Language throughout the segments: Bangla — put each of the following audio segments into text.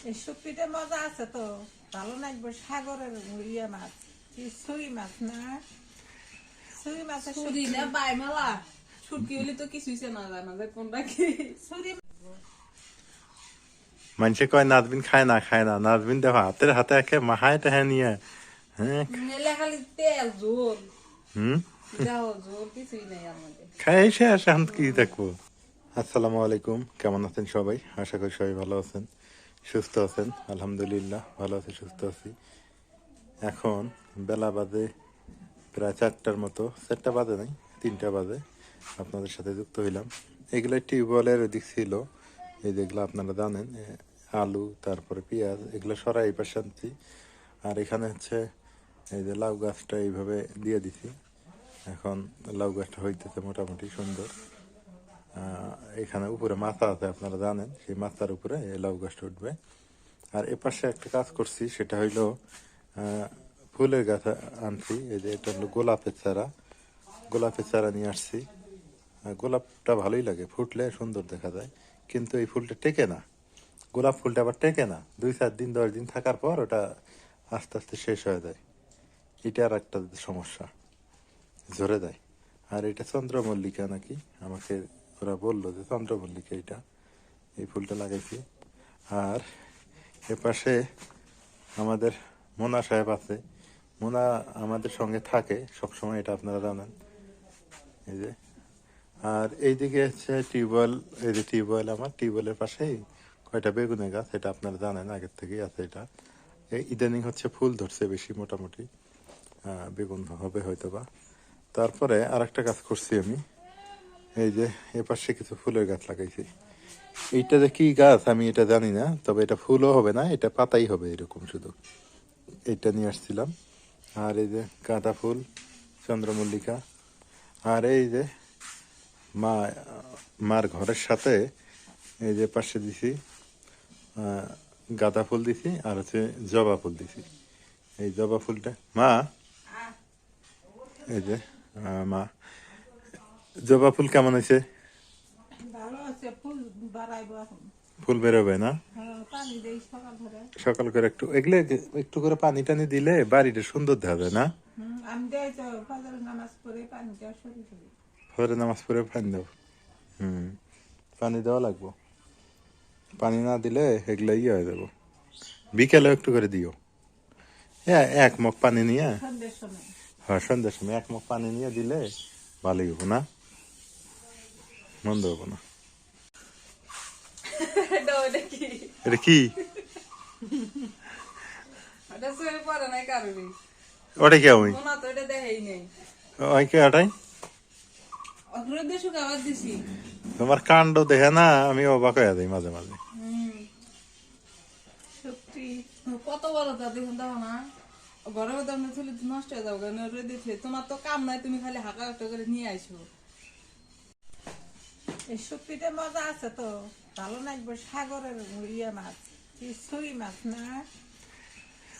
এই শুটকিতে মজা আছে তো, ভালো লাগবে। সাগরের ইয়ে মাছ, কি ছুরি মাছ না? ছুরি মাছের ছুরি না বাইমালা ছুটকি হলে তো কিছুই চেনা যায় না যে কোনটা কি। ছুরি। মানুষে কয় নাজবিন খায় না নাজবিন দেখো হাতের হাতে একে মাহায় টাহে নিয়ে হ্যাঁ মেলে খালি তেল ঝোল হুম যাও ঝোল কিছুই নেই আমাদের। খাই শেষ এখন কি দেখবো। আসসালামু আলাইকুম, কেমন আছেন সবাই? আশা করি সবাই ভালো আছেন, সুস্থ আছেন। আলহামদুলিল্লাহ ভালো আছি, সুস্থ আছি। এখন বেলা বাজে প্রায় 4টার মতো, 4টা বাজে নাই, 3টা বাজে। আপনাদের সাথে যুক্ত হইলাম। এগুলো টিউবওয়েলের দিক ছিল, এই যেগুলো আপনারা জানেন, আলু তারপরে পেঁয়াজ এগুলো সরাই এই পাশে আনছি। আর এখানে হচ্ছে এই যে লাউ গাছটা এইভাবে দিয়ে দিছি। এখন লাউ গাছটা হইতেছে মোটামুটি সুন্দর। এখানে উপরে মাথা আছে, আপনারা জানেন, সেই মাথার উপরে এই লাউ গাছটা উঠবে। আর এপাশে একটা কাজ করছি, সেটা হইলো ফুলের গাছ আনছি। এই যে এটা হলো গোলাপের চারা নিয়ে আসছি। গোলাপটা ভালোই লাগে, ফুটলে সুন্দর দেখা যায়, কিন্তু এই ফুলটা টেকে না। গোলাপ ফুলটা আবার টেকে না, 2-4 দিন 10 দিন থাকার পর ওটা আস্তে আস্তে শেষ হয়ে যায়। এটা আর একটা সমস্যা, ঝরে যায়। আর এটা চন্দ্রমল্লিকা নাকি, আমাকে ওরা বললো যে চন্দ্রমল্লিকা এটা, এই ফুলটা লাগাইছি। আর এপাশে আমাদের মোনা সাহেব আছে, মোনা আমাদের সঙ্গে থাকে সবসময়, এটা আপনারা জানেন। এই যে, আর এইদিকে হচ্ছে টিউবওয়েল, এই যে টিউবওয়েল, আমার টিউবওয়েলের পাশেই কয়টা বেগুনের গাছ, এটা আপনারা জানেন, আগের থেকেই আছে। এটা এই ইদানিং হচ্ছে ফুল ধরছে বেশি, মোটামুটি বেগুন হবে হয়তো বা। তারপরে আর একটা গাছ করছি আমি, এই যে এপাশে কিছু ফুলের গাছ লাগাইছি। এইটা যে কি গাছ আমি এটা জানি না, তবে এটা ফুলও হবে না, এটা পাতাই হবে এরকম শুধু। এইটা নিয়ে আসছিলাম। আর এই যে গাঁদা ফুল, চন্দ্রমল্লিকা। আর এই যে মা মার ঘরের সাথে এই যে পাশে দিছি গাঁদা ফুল দিছি, আর হচ্ছে জবা ফুল দিছি। এই জবা ফুলটা মা, এই যে মা, জবা ফুল কেমন হয়েছে? ভালো আছে, ফুল বাড়াইবো এখন। ফুল বেরোবে না? হ্যাঁ, পানি দেই সকাল ধরে। সকাল করে একটু এগুলো একটু করে পানি টানি দিলে বাড়িটা সুন্দর দেখা যায় না? আমি দেয় তো ফজরের নামাজ পড়ে পানি দেওয়া শুরু করি। ফজরে নামাজ পড়ে পানি দাও। পানি দেওয়া লাগবো, পানি না দিলে এগুলো ইয়ে হয়ে যাবো। বিকেলে একটু করে দিও, হ্যাঁ, এক মগ পানি নিয়ে। সন্ধ্যের সময়। হ্যাঁ, সন্ধ্যার সময় এক মগ পানি নিয়ে দিলে ভালোই হবো না, মন্দ হবো না। ওটা কি? এটা কি? ওটা সয়ে পড়ে নাই কারোরই। ওটা কি আমি ওনা তো এটা দেখাই নেই। ওই কে ওটাই? রোদে শুকাবার দিছি। তোমার কাণ্ড দেখে না আমি অবাক হয়ে যাই মাঝে মাঝে। সত্যি কত বড় তা দেখুন দেখো না, ঘরের মধ্যে আপনি থুলে নষ্ট হয়ে যাবে কেন রোদে থুলে। তোমার তো কাম নাই, তুমি খালি হাঁকা হাঁকা করে নিয়ে আইসো। এই শুটকিতে মজা আছে তো, ভালো লাগবে। সাগরের ইয়ে মাছ, কি ছুরি মাছ না?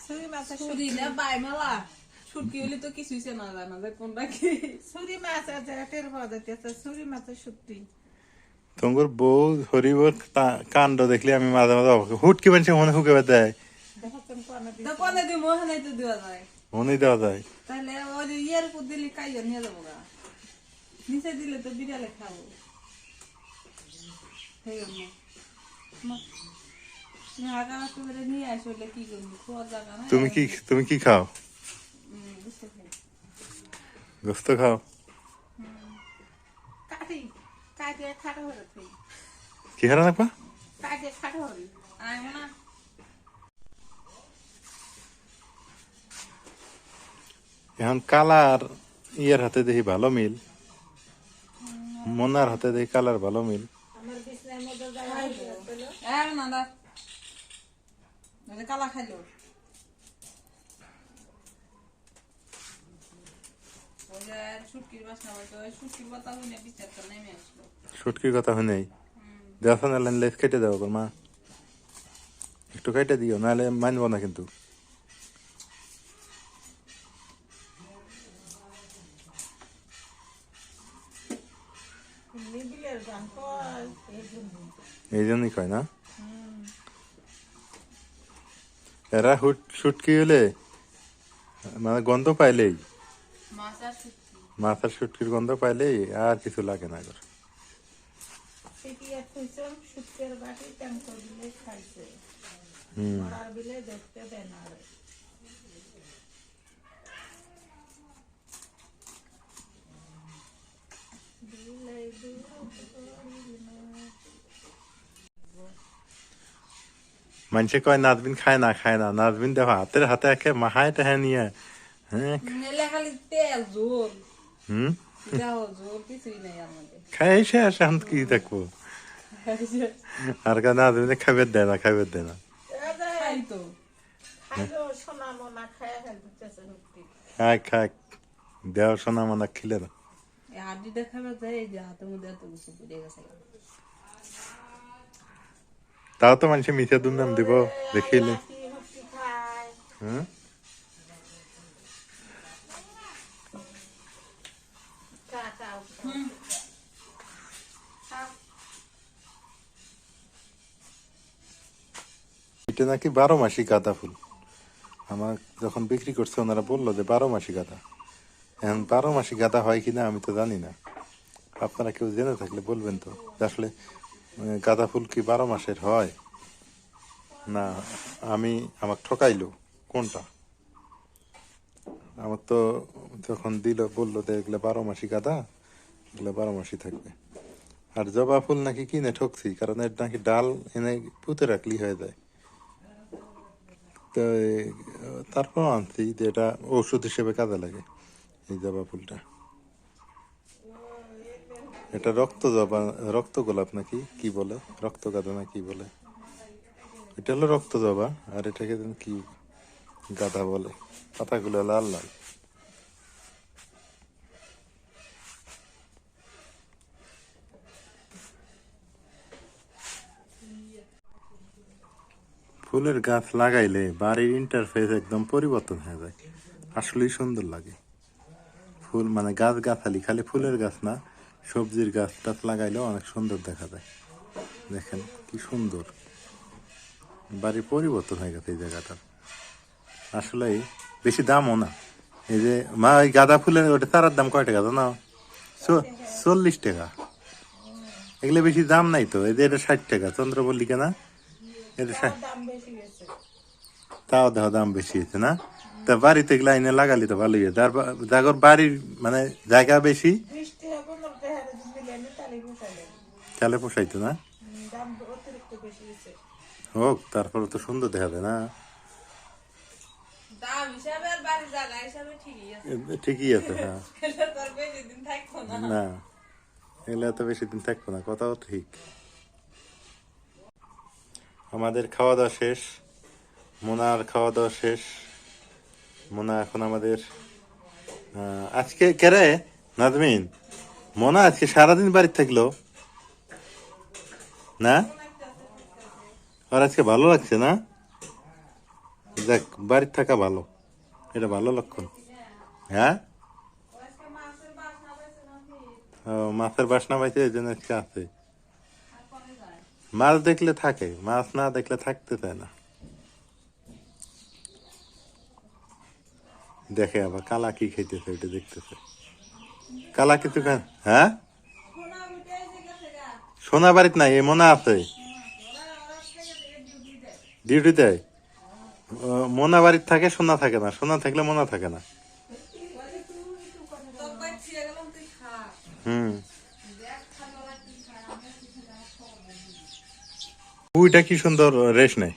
ছুরি মাছের ছুরি না বাইমালা ছুটকি হলে তো কিছুই চেনা যায় না যে কোনটা কি। ছুরি মাছ আছে, টের পাওয়া যাইতেছে ছুরি মাছের শুটকি। তোমার বউ হরিবর কাণ্ড দেখলে আমি মাঝে মাঝে অবাক হই। হুটকি মানুষ মনে হুকে দেয়, দেখাচ্ছেন কোনে তো কোনে দিই মোহনে তো দেওয়া যায়। মনে দেওয়া যায়। তাহলে ওই যে ইয়ের উপর দিলে কাইয়া নিয়ে যাবো গা, নিচে দিলে তো বিড়ালে খাবো। হাঁকা হাঁকা করে নিয়ে আসো, কি করবো, খোয়ার জায়গা না। তুমি কি খাও? বুঝতে পারি। গোস্ত খাও? কাটি কাটিয়ে খাটো হয়ে থাকি, কি হারা রাখবা? কাটিয়ে খাটো হবি। আয় না এখন কালার ইয়ের হাতে দেখি ভালো মিল, মনার হাতে দেখি কালার ভালো মিল। আমার বিছনার মধ্যে যায় না দা কালা খাইলো। শুটকির বাসনা বলতো, শুটকির কথা হইলে বিচারটা নেমে আসলো। সুটকির কথা হয় নাই, দেখো না লেস কেটে দেবো মা, একটু কেটে দিও, নাহলে মানবো না কিন্তু। নিবিলের গান কয় এই জন্য। এই জন্যই কয় না। এরা শুটকি হলে মানে গন্ধ পাইলেই, মাছ আর শুটকি। মাছ আর শুটকির গন্ধ পাইলেই আর কিছু লাগে না করে। শিখিয়ে থুইছাম শুটকের বাটি ট্যাঙ্ক দিলে খাইছে মরার বিলে দেখতে দেয় না রে। বিলে দূর করিল না। মানুষে কয় নাজবিন খায় না খায় না, নাজবিন দেখো হাতের হাতে একে মাহায় টাহা নিয়ে, হ্যাঁ মেলে খালি তেল ঝোল, হুম দেখো ঝোল কিছুই নেই আর মধ্যে। খাই শেষ, এখন কি দেখবো। আর কেন নাজবিনে খাবার দেয় না, খাবার দেয় না। খাই তো খাইলো সোনা মোনা খায় ফেলতেছে হুটকি। খাক খাক দেওয়া শোনা মানা খিলে না। এই হাড্ডি দেখাবে যায়, এই যে হাতের মধ্যে এত কিছু পড়ে গেছে। তাও তো মানুষে মিঠা দুর্নাম দিব দেখিলে। কি হুটকি খায় হ্যাঁ কাটাও এটা নাকি 12 মাসি গাঁদা ফুল। আমার যখন বিক্রি করছে ওনারা বললো যে 12 মাসি গাঁদা। এখন 12 মাসি গাঁদা হয় কিনা আমি তো জানি না, আপনারা কেউ জেনে থাকলে বলবেন তো যে আসলে গাঁদা ফুল কি 12 মাসের হয় না আমি আমাকে ঠকাইলো কোনটা। আমার তো যখন দিল বললো যে এগুলো 12 মাসি গাঁদা, এগুলো 12 মাসি থাকবে। আর জবা ফুল নাকি কিনে ঠকছি, কারণ এর নাকি ডাল এনে পুঁতে রাখলি হয়ে যায়। তো তারপর আনছি যে এটা ওষুধ হিসেবে কাজে লাগে এই জবা ফুলটা। এটা রক্ত জবা, রক্ত গোলাপ নাকি কি বলে, রক্ত গাঁদা না কি বলে, এটা হলো রক্ত জবা। আর এটাকে যেন কি গাঁদা বলে, পাতাগুলো লাল লাল। ফুলের গাছ লাগাইলে বাড়ির ইন্টারফেস একদম পরিবর্তন হয়ে যায়, আসলেই সুন্দর লাগে। ফুল মানে গাছ গাছালি, খালি ফুলের গাছ না, সবজির গাছ টাছ লাগাইলেও অনেক সুন্দর দেখা যায়। দেখেন কি সুন্দর, বাড়ির পরিবর্তন হয়ে গেছে এই জায়গাটার। আসলেই বেশি দামও না। এই যে মা ওই গাঁদা ফুলের ওটা চারার দাম কয় টাকা জানো? 40 টাকা। এগুলো বেশি দাম নাই তো, এই যে এটা 60 টাকা চন্দ্রবল্লিকা না, এটা দাম বেশি গেছে। তাও দেখো দাম বেশি হয়েছে না। তা বাড়িতে এগুলো আইনে লাগালি তো ভালোই হয়, যার বাড়ির মানে জায়গা বেশি 20 টাকা 15 টাকা দিলে আমি তালি বসাইলে তাহলে পোষাইতো না। দাম অতিরিক্ত বেশি গেছে। হোক, তারপরে তো সুন্দর দেখা যায় না। দাম হিসাবে আর বাড়ির জায়গা হিসাবে ঠিকই আছে। ঠিকই আছে, হ্যাঁ। এটা তো আর বেশি দিন থাকবো না। না এগুলো তো বেশি দিন থাকবো না, কথাও ঠিক। আমাদের খাওয়া দাওয়া শেষ, মোনার খাওয়া দাওয়া শেষ। মোনা এখন আমাদের আজকে কেরে নাজমিন, মোনা আজকে সারাদিন বাড়িতে থাকলো না, আর আজকে ভালো লাগছে না। দেখ বাড়িতে থাকা ভালো, এটা ভালো লক্ষণ। হ্যাঁ মাছের বাসনা পাইছে, এই জন্য আজকে আছে। মাছ দেখলে থাকে, মাছ না দেখলে থাকতে চায় না। দেখে আবার কালা কি খাইতেছে ওইটা দেখতেছে, কালা কিছু খান। হ্যাঁ সোনা বাড়িতে নাই, এ মোনা আছে ডিউটি দেয়। মোনা বাড়িতে থাকে, সোনা থাকে না, সোনা থাকলে মোনা থাকে না। হুম ওইটা কি সুন্দর রেশ নেই।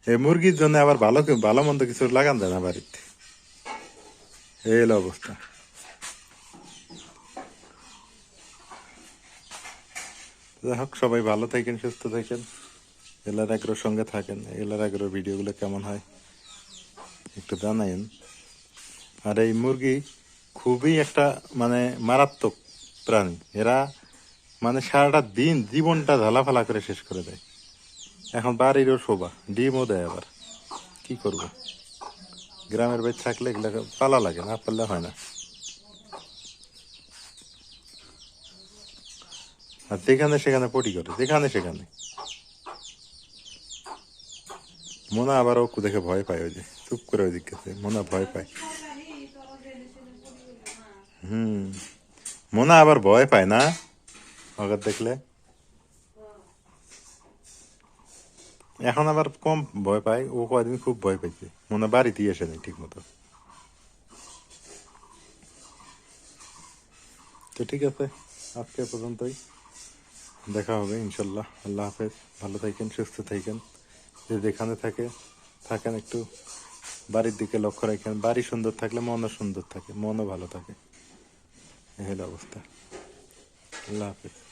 এই মুরগির জন্য আবার ভালো ভালো মন্দ কিছু লাগান যায় না বাড়িতে, এই হলো অবস্থা। যাই হোক, সবাই ভালো থাকেন, সুস্থ থাকেন, এলার আগ্রহ সঙ্গে থাকেন। এলার আগ্রহ ভিডিওগুলো কেমন হয় একটু জানাইন। আর এই মুরগি খুবই একটা মানে মারাত্মক প্রাণী, এরা মানে সারাটা দিন জীবনটা ঝালাফালা করে শেষ করে দেয়। এখন বাড়িরও শোভা, ডিমও দেয় আবার, কি করব। গ্রামের বাড়ি থাকলে এগুলো পালা লাগে, না পারলে হয় না। আর যেখানে সেখানে পটি করে, যেখানে সেখানে মনে আবার ও দেখে ভয় পায়, ওই যে চুপ করে ওই দিক গেছে, মনে ভয় পায়। মনে আবার ভয় পায় না ওকে দেখলে, এখন আবার কম ভয় পায়, ও কয়দিন খুব ভয় পাইছে, মনে বাড়িতেই আসে নাই ঠিক মতো। তো ঠিক আছে, আজকে এ পর্যন্তই, দেখা হবে ইনশাল্লাহ। আল্লাহ হাফেজ, ভালো থাকেন, সুস্থ থাকেন, যে যেখানে থাকেন একটু বাড়ির দিকে লক্ষ্য রাখেন। বাড়ি সুন্দর থাকলে মনও সুন্দর থাকে, মনও ভালো থাকে, এই হলো অবস্থা। আল্লাহ হাফেজ।